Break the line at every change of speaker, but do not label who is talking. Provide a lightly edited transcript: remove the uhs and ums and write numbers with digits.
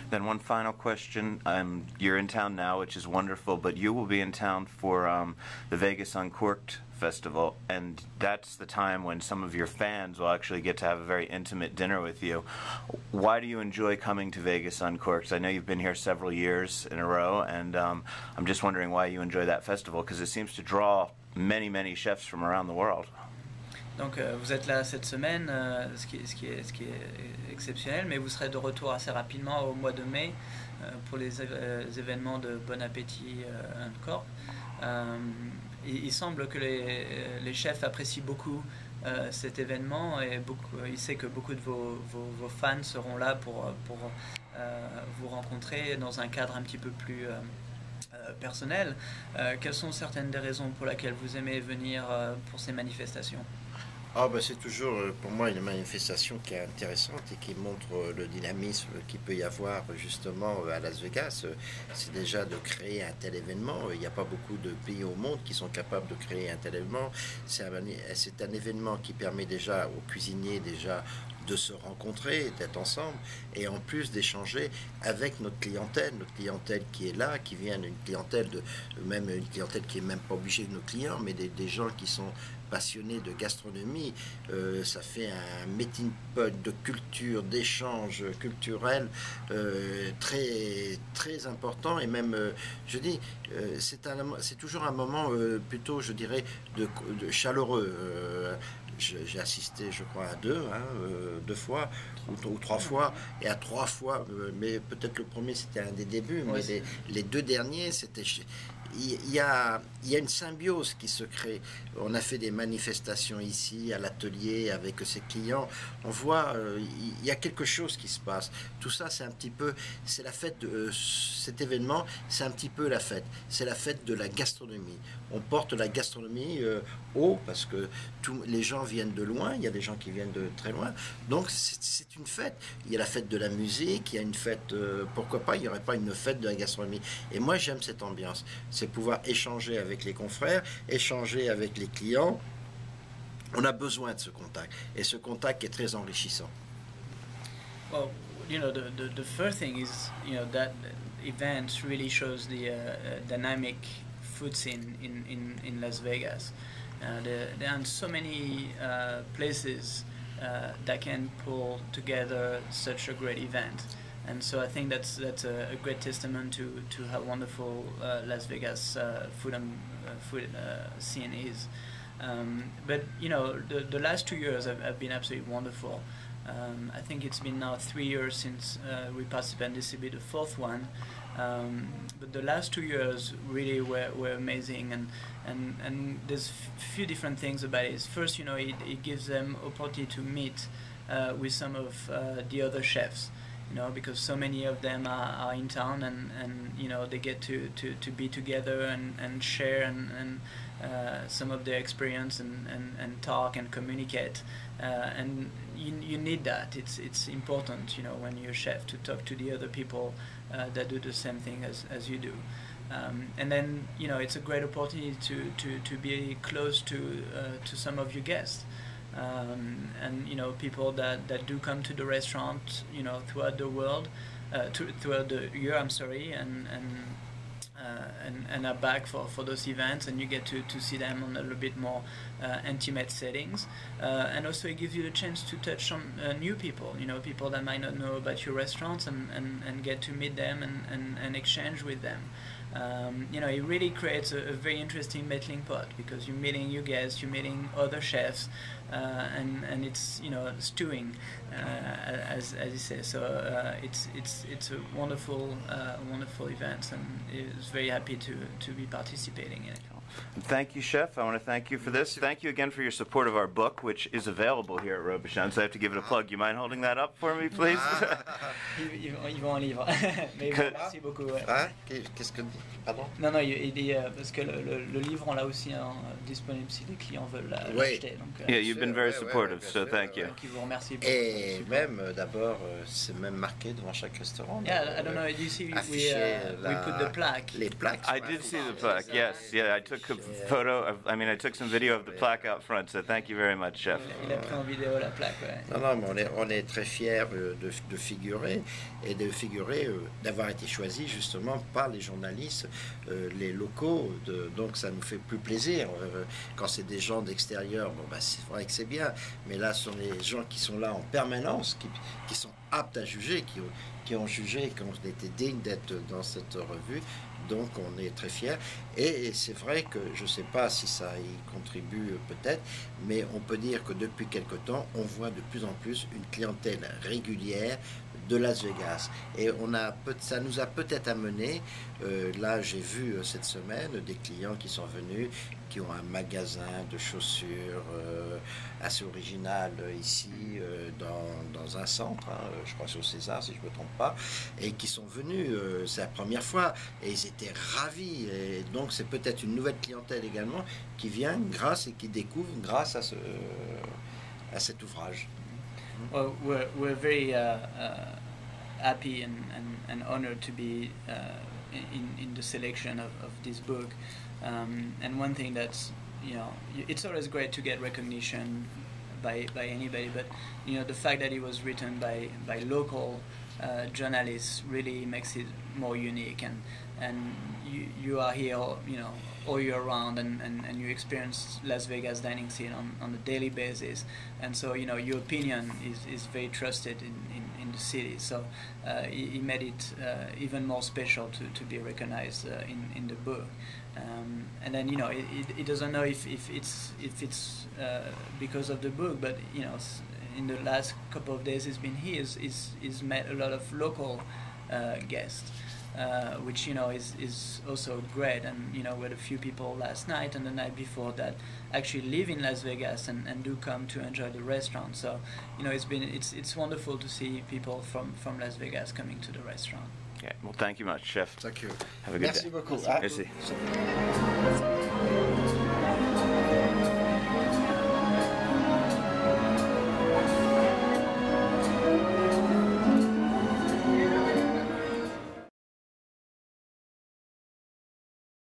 Then one final question. You're in town now, which is wonderful, but you will be in town for the Vegas Uncorked Festival, and that's the time when some of your fans will actually get to have a very intimate dinner with you. Why do you enjoy coming to Vegas Uncorked? I know you've been here several years in a row, and I'm just wondering why you enjoy that festival, because it seems to draw many, many chefs from around the world.
Donc vous êtes là cette semaine, ce qui est exceptionnel, mais vous serez de retour assez rapidement au mois de mai pour les événements de Bon Appétit Uncorked. Il semble que les chefs apprécient beaucoup cet événement et il sait que beaucoup de vos fans seront là pour vous rencontrer dans un cadre un petit peu plus personnel. Quelles sont certaines des raisons pour lesquelles vous aimez venir pour ces manifestations?
C'est toujours pour moi une manifestation qui est intéressante et qui montre le dynamisme qu'il peut y avoir justement à Las Vegas. C'est déjà de créer un tel événement. Il n'y a pas beaucoup de pays au monde qui sont capables de créer un tel événement. C'est un événement qui permet déjà aux cuisiniers de se rencontrer, d'être ensemble et en plus d'échanger avec notre clientèle qui est là, qui vient d'une clientèle une clientèle qui est même pas obligée de nos clients, mais des gens qui sont passionnés de gastronomie. Ça fait un melting pot de culture, d'échanges culturels très très important et même je dis c'est toujours un moment plutôt je dirais de chaleureux. J'ai assisté, je crois, à deux fois ou trois fois, et à trois fois, mais peut-être le premier c'était un des débuts, mais les deux derniers c'était. Il y a une symbiose qui se crée. On a fait des manifestations ici à l'atelier avec ses clients. On voit, il y a quelque chose qui se passe. Tout ça, c'est la fête de cet événement. C'est un petit peu la fête. C'est la fête de la gastronomie. On porte la gastronomie haut parce que les gens viennent de loin. Il y a des gens qui viennent de très loin. Donc c'est une fête. Il y a la fête de la musique. Il y a une fête. Pourquoi pas? Il n'y aurait pas une fête de la gastronomie. Et moi, j'aime cette ambiance. C'est pouvoir échanger avec les confrères, échanger avec les clients. On a besoin de ce contact et ce contact est très enrichissant.
Well, the first thing is, that event really shows the dynamic food scene in Las Vegas. There are so many places that can pull together such a great event. And so I think that's a great testament to how wonderful Las Vegas food scene is. But the last 2 years have been absolutely wonderful. I think it's been now 3 years since we participated, and this will be the fourth one. But the last 2 years really were amazing, and there's few different things about it. First, it gives them opportunity to meet with some of the other chefs. Because so many of them are in town, and they get to be together and share and some of their experience and talk and communicate, and you need that. It's important, when you're a chef, to talk to the other people that do the same thing as you do. And then it's a great opportunity to be close to some of your guests. And people that do come to the restaurant throughout the world, throughout the year, and are back for those events, and you get to see them on a little bit more intimate settings, and also it gives you the chance to touch on new people, people that might not know about your restaurants, and get to meet them and exchange with them. It really creates a very interesting melting pot, because you're meeting your guests, you're meeting other chefs, and it's stewing, as you say. So it's a wonderful event, and is very happy to be participating in it.
Thank you, Chef. I want to thank you for this. Thank you again for your support of our book, which is available here at Robuchon. So I have to give it a plug. You mind holding that up for me, please?
Ils vont en livre. Mais merci beaucoup. Ouais.
Qu'est-ce que... Pardon?
Non, il dit parce que le livre, on l'a aussi disponible si les clients veulent l'acheter. Donc,
yeah, you've been very supportive, so thank you.
Donc, je vous remercie beaucoup.
Et même, d'abord, c'est même marqué devant chaque restaurant.
Yeah, I don't know. Do you see we put the plaque?
Les plaques.
I did see the plaque. Yes, yeah, I took took a photo of, I took some video of the plaque out front, so thank you very much, Chef.
Il a pris en vidéo la plaque, ouais.
Non, mais on est très fiers de figurer et d'avoir été choisi justement par les journalistes, les locaux. Donc ça nous fait plus plaisir. Quand c'est des gens d'extérieur, c'est vrai que c'est bien, mais là, ce sont les gens qui sont là en permanence, qui sont aptes à juger, qui ont jugé, qui ont été dignes d'être dans cette revue. Donc on est très fiers. Et c'est vrai que je ne sais pas si ça y contribue peut-être, mais on peut dire que depuis quelque temps, on voit de plus en plus une clientèle régulière de Las Vegas. Et ça nous a peut-être amené, là j'ai vu cette semaine des clients qui sont venus, qui ont un magasin de chaussures assez original ici dans un centre, je crois sur César si je ne me trompe pas, et qui sont venus, c'est la première fois, et ils étaient ravis. Et donc c'est peut-être une nouvelle clientèle également qui vient grâce et qui découvre grâce à cet ouvrage.
Well, we're very happy and honored to be in the selection of this book. And one thing that's, it's always great to get recognition by anybody, but the fact that it was written by local journalists really makes it more unique. And you are here, all year round, and you experience Las Vegas dining scene on a daily basis, and so your opinion is very trusted in the city. So it made it even more special to be recognized in the book. And then it doesn't know if it's because of the book, but in the last couple of days he's been here, he's met a lot of local guests. Which is also great, and we had a few people last night and the night before that actually live in Las Vegas and do come to enjoy the restaurant. So it's wonderful to see people from Las Vegas coming to the restaurant.
Yeah, well, thank you much, Chef.
Thank you.
Have a good
Merci
day.
beaucoup.
Merci.